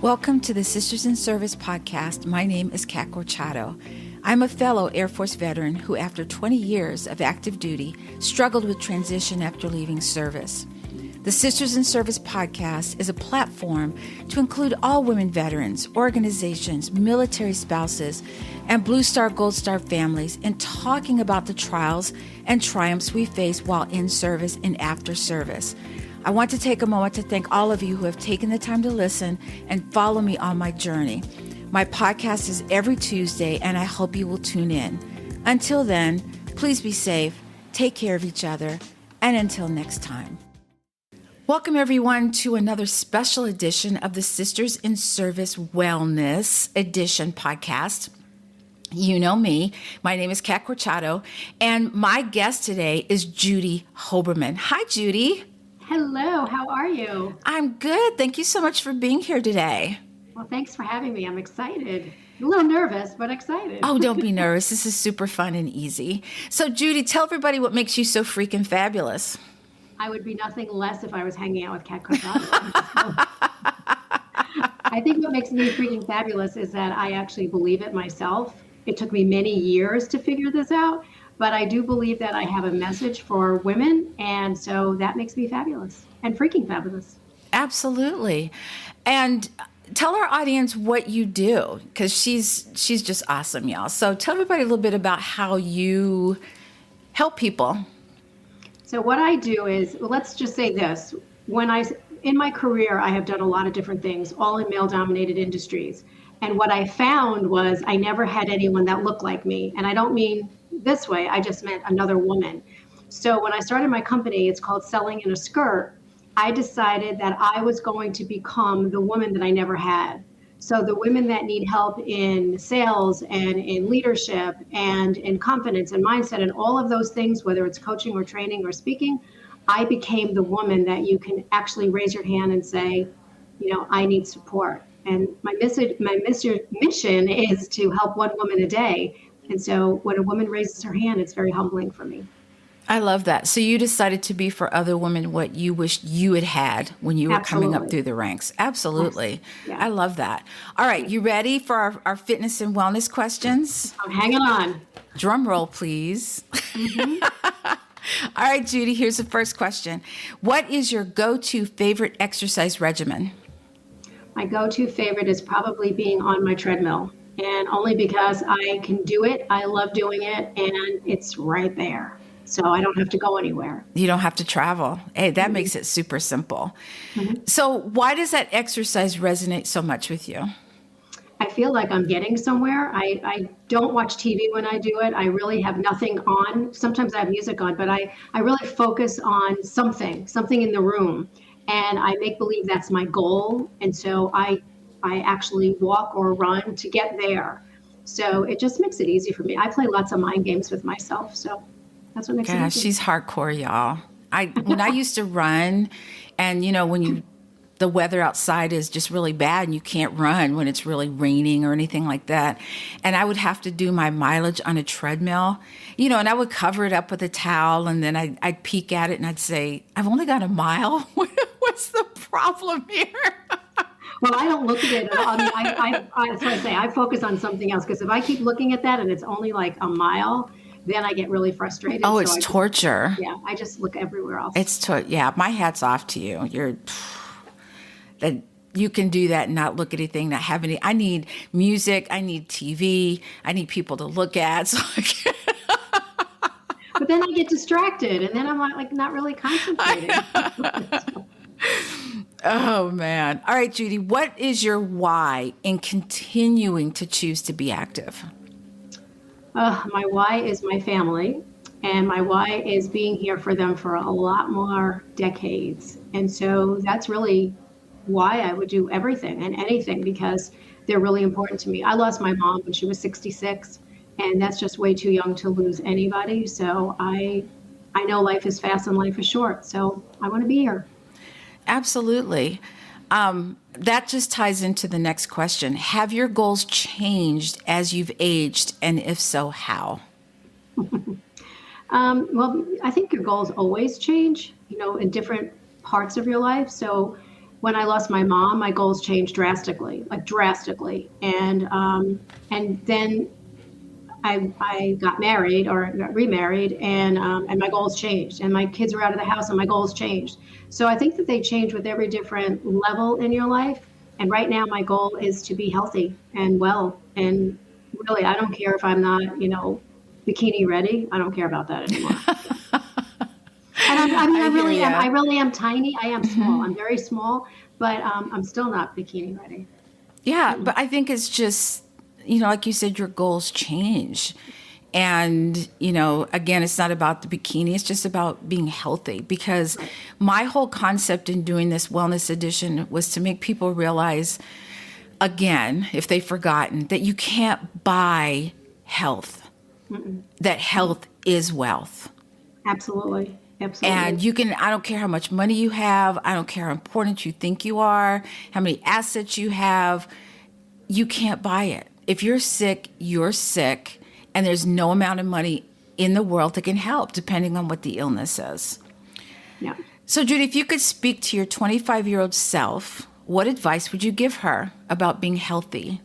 Welcome to the Sisters in Service podcast. My name is Kat Corchado. I'm a fellow Air Force veteran who, after 20 years of active duty, struggled with transition after leaving service. The Sisters in Service podcast is a platform to include all women veterans, organizations, military spouses, and Blue Star, Gold Star families in talking about the trials and triumphs we face while in service and after service. I want to take a moment to thank all of you who have taken the time to listen and follow me on my journey. My podcast is every Tuesday, and I hope you will tune in. Until then, please be safe, take care of each other, and until next time. Welcome, everyone, to another special edition of the Sisters in Service Wellness Edition podcast. You know me. My name is Kat Corchado, and my guest today is Judy Hoberman. Hi, Judy. Hello, how are you? I'm good. Thank you so much for being here today. Well, thanks for having me. I'm excited. A little nervous, but excited. Oh, don't be nervous. This is super fun and easy. So, Judy, tell everybody what makes you so freaking fabulous. I would be nothing less if I was hanging out with Kat Corchado. I think what makes me freaking fabulous is that I actually believe it myself. It took me many years to figure this out. But I do believe that I have a message for women, and so that makes me fabulous and freaking fabulous. Absolutely. And tell our audience what you do, because she's just awesome, y'all. So tell everybody a little bit about how you help people. So what I do is, let's just say this. In my career, I have done a lot of different things, all in male-dominated industries. And what I found was I never had anyone that looked like me. And I don't mean this way, I just meant another woman. So when I started my company, it's called Selling in a Skirt. I decided that I was going to become the woman that I never had. So the women that need help in sales and in leadership and in confidence and mindset and all of those things, whether it's coaching or training or speaking, I became the woman that you can actually raise your hand and say, I need support. And my mission is to help one woman a day. And so when a woman raises her hand, it's very humbling for me. I love that. So you decided to be for other women what you wished you had when you were coming up through the ranks. Absolutely. Yes. Yeah. I love that. All right. You ready for our fitness and wellness questions? I'm hanging on. Drum roll, please. Mm-hmm. All right, Judy, here's the first question. What is your go-to favorite exercise regimen? My go-to favorite is probably being on my treadmill. And only because I can do it, I love doing it, and it's right there. So I don't have to go anywhere. You don't have to travel. Hey, that makes it super simple. Mm-hmm. So why does that exercise resonate so much with you? I feel like I'm getting somewhere. I don't watch TV when I do it. I really have nothing on. Sometimes I have music on, but I really focus on something in the room. And I make believe that's my goal. And so I actually walk or run to get there. So it just makes it easy for me. I play lots of mind games with myself. So that's what makes it easy. She's hardcore, y'all. When I used to run, and when the weather outside is just really bad and you can't run when it's really raining or anything like that. And I would have to do my mileage on a treadmill, and I would cover it up with a towel, and then I'd peek at it and I'd say, I've only got a mile. What's the problem here? Well, I don't look at it at all. That's what I say. I focus on something else, because if I keep looking at that and it's only like a mile, then I get really frustrated. Oh, it's torture. I just look everywhere else. My hat's off to you. That you can do that and not look at anything, not have any. I need music. I need TV. I need people to look at. So But then I get distracted, and then I'm like not really concentrating. Oh, man. All right, Judy, what is your why in continuing to choose to be active? My why is my family, and my why is being here for them for a lot more decades. And so that's really why I would do everything and anything, because they're really important to me. I lost my mom when she was 66, and that's just way too young to lose anybody. So I know life is fast and life is short. So I want to be here. Absolutely. That just ties into the next question. Have your goals changed as you've aged? And if so, how? Well, I think your goals always change, in different parts of your life. So when I lost my mom, my goals changed drastically, like drastically. And then I got married or got remarried, and my goals changed, and my kids were out of the house, and my goals changed. So I think that they change with every different level in your life. And right now, my goal is to be healthy and well. And really, I don't care if I'm not, bikini ready. I don't care about that anymore. And I really am. I really am tiny. I am small. I'm very small, but I'm still not bikini ready. Yeah, but I think it's just, like you said, your goals change. And, again, it's not about the bikini. It's just about being healthy. Because my whole concept in doing this wellness edition was to make people realize, again, if they've forgotten, that you can't buy health. Mm-mm. That health is wealth. Absolutely. Absolutely. And I don't care how much money you have. I don't care how important you think you are, how many assets you have. You can't buy it. If you're sick, you're sick. And there's no amount of money in the world that can help, depending on what the illness is. Yeah. So, Judy, if you could speak to your 25-year-old self, what advice would you give her about being healthy?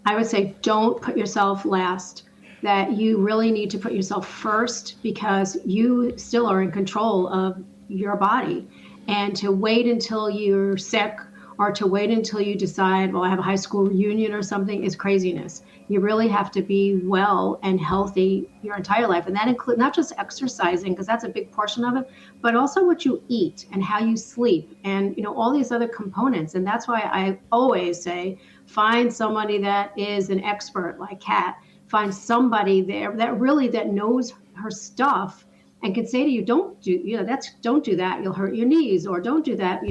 I would say don't put yourself last. That you really need to put yourself first, because you still are in control of your body. And to wait until you're sick or to wait until you decide, well, I have a high school reunion or something, is craziness. You really have to be well and healthy your entire life. And that includes not just exercising, because that's a big portion of it, but also what you eat and how you sleep and, all these other components. And that's why I always say, find somebody that is an expert like Kat. Find somebody there that knows her stuff and can say to you, don't do that. You'll hurt your knees, or don't do that,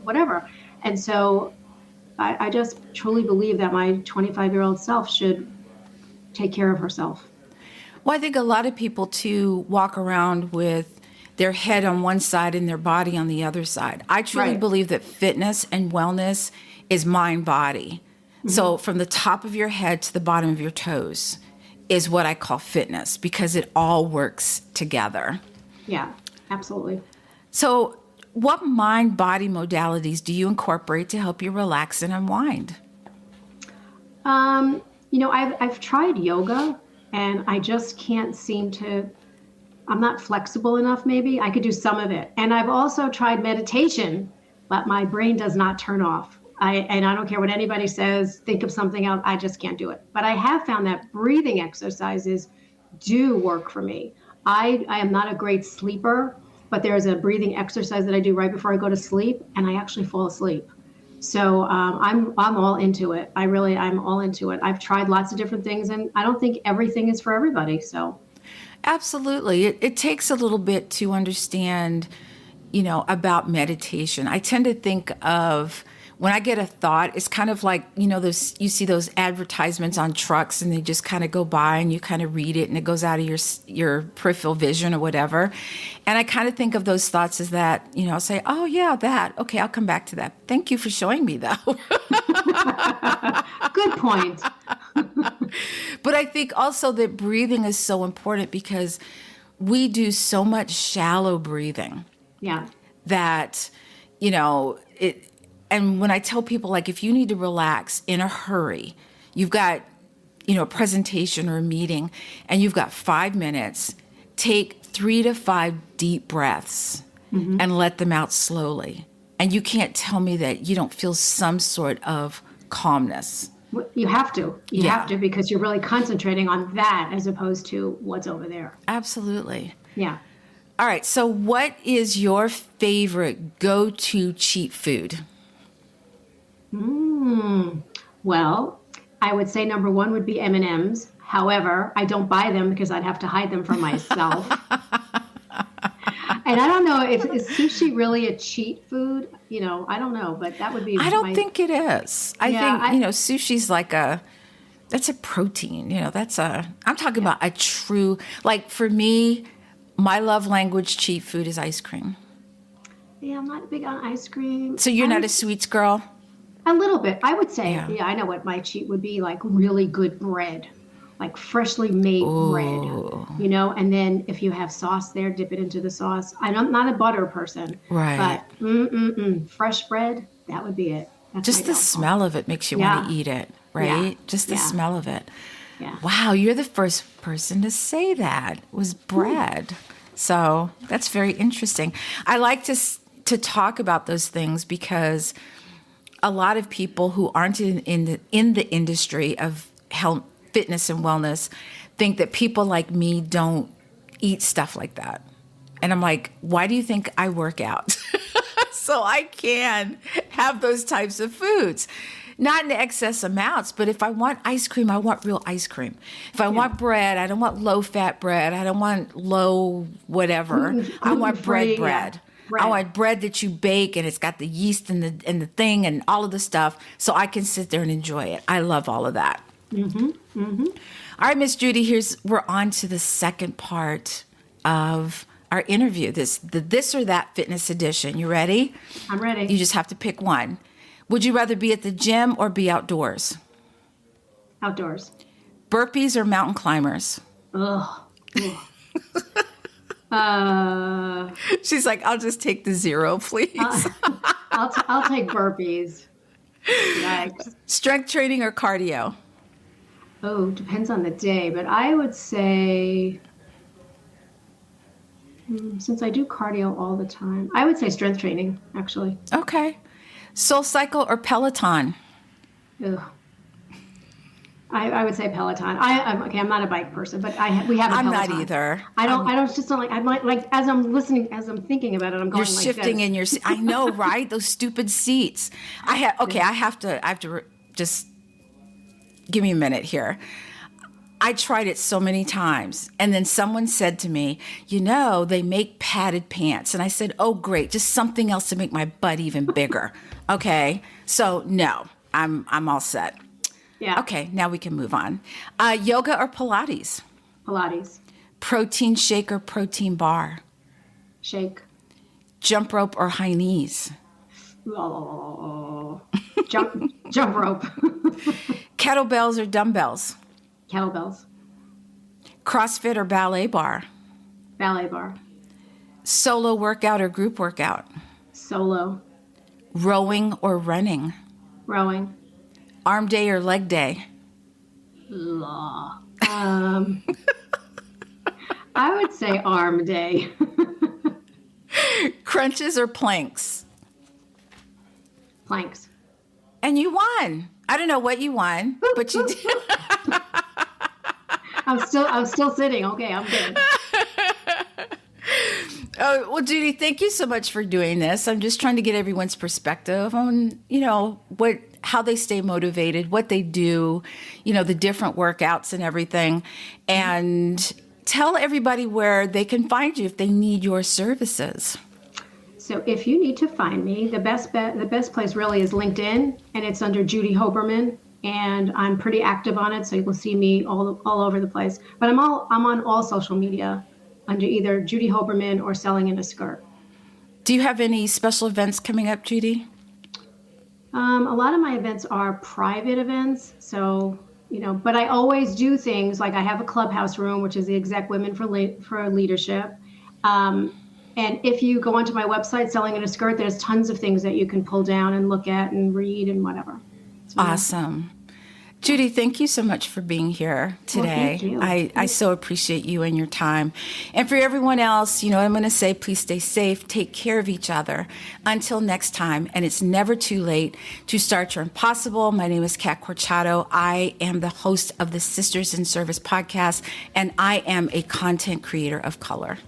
whatever. And so I just truly believe that my 25-year-old self should take care of herself. Well, I think a lot of people too walk around with their head on one side and their body on the other side. I truly believe that fitness and wellness is mind-body. Mm-hmm. So from the top of your head to the bottom of your toes is what I call fitness, because it all works together. Yeah, absolutely. So what mind-body modalities do you incorporate to help you relax and unwind? I've tried yoga, and I just can't seem to, I'm not flexible enough maybe. I could do some of it. And I've also tried meditation, but my brain does not turn off. I don't care what anybody says, think of something else, I just can't do it. But I have found that breathing exercises do work for me. I am not a great sleeper, but there's a breathing exercise that I do right before I go to sleep, and I actually fall asleep. So I'm all into it. I'm all into it. I've tried lots of different things, and I don't think everything is for everybody. So absolutely. It takes a little bit to understand, about meditation. I tend to think of, when I get a thought, it's kind of like, you see those advertisements on trucks, and they just kind of go by, and you kind of read it, and it goes out of your peripheral vision or whatever. And I kind of think of those thoughts as that, I'll say, oh yeah, that. Okay, I'll come back to that. Thank you for showing me though. Good point. But I think also that breathing is so important, because we do so much shallow breathing. Yeah. That, and when I tell people, like, if you need to relax in a hurry, you've got, a presentation or a meeting, and you've got 5 minutes, take 3 to 5 deep breaths and let them out slowly. And you can't tell me that you don't feel some sort of calmness. You have to. You have to, because you're really concentrating on that as opposed to what's over there. Absolutely. Yeah. All right. So what is your favorite go-to cheat food? Well, I would say number one would be M&Ms. However, I don't buy them because I'd have to hide them from myself. And I don't know, is sushi really a cheat food? I don't know, but that would be. I don't think it is. I think, sushi's that's a protein. I'm talking about a true, like for me, my love language cheat food is ice cream. Yeah, I'm not big on ice cream. So you're not a sweets girl? A little bit. I would say, I know what my cheat would be, like really good bread. like freshly made bread, Ooh. and then if you have sauce there, dip it into the sauce. I'm not a butter person, Right. but fresh bread, that would be it. That's my Just the downfall. smell of it makes you want Yeah, to eat it, yeah, right? Just the yeah, smell of it. yeah. Wow, you're the first person to say that was bread. So that's very interesting. I like to talk about those things because a lot of people who aren't in the industry of health, fitness, and wellness think that people like me don't eat stuff like that. And I'm like, why do you think I work out? So I can have those types of foods. Not in excess amounts, but if I want ice cream, I want real ice cream. If I want bread, I don't want low-fat bread. I don't want low whatever. I want bread. Bread. I want bread that you bake and it's got the yeast and the thing and all of the stuff, so I can sit there and enjoy it. I love all of that. All right, Miss Judy, we're on to the second part of our interview. The this or that fitness edition. You ready? I'm ready. You just have to pick one. Would you rather be at the gym or be outdoors? Outdoors. Burpees or mountain climbers? Ugh. Ugh. She's like, I'll just take the 0, please. I'll take burpees. Yikes. Strength training or cardio? Oh, depends on the day, but I would say, since I do cardio all the time, I would say strength training, actually. Okay. Soul Cycle or Peloton? Ugh. I would say Peloton. I'm not a bike person, but we have a I'm Peloton. not either. I just don't like. I might like as I'm listening, as I'm thinking about it. I'm going You're like shifting this. in your. I know, right? Those stupid seats. I have to just give me a minute here. I tried it so many times, and then someone said to me, they make padded pants, and I said, oh great, just something else to make my butt even bigger. Okay, so no, I'm all set. Yeah. Okay, now we can move on. Yoga or Pilates? Pilates. Protein shake or protein bar? Shake. Jump rope or high knees? Oh. Jump rope. Kettlebells or dumbbells? Kettlebells. CrossFit or ballet bar? Ballet bar. Solo workout or group workout? Solo. Rowing or running? Rowing. Arm day or leg day? I would say arm day. Crunches or planks? Planks. And you won. I don't know what you won, but you did. I'm still sitting. Okay, I'm good. Oh, well, Judy, thank you so much for doing this. I'm just trying to get everyone's perspective on, how they stay motivated, what they do, the different workouts and everything. And tell everybody where they can find you if they need your services. So if you need to find me, the best place really is LinkedIn, and it's under Judy Hoberman, and I'm pretty active on it, so you will see me all over the place. But I'm on all social media under either Judy Hoberman or Selling in a Skirt. Do you have any special events coming up, Judy? A lot of my events are private events, so but I always do things like I have a clubhouse room, which is the Exec Women for Leadership. And if you go onto my website, Selling in a Skirt, there's tons of things that you can pull down and look at and read and whatever. So, awesome. Judy, thank you so much for being here today. Well, thank you. I so appreciate you and your time. And for everyone else, I'm going to say, please stay safe, take care of each other. Until next time, and it's never too late to start your impossible. My name is Kat Corchado. I am the host of the Sisters in Service podcast, and I am a content creator of color.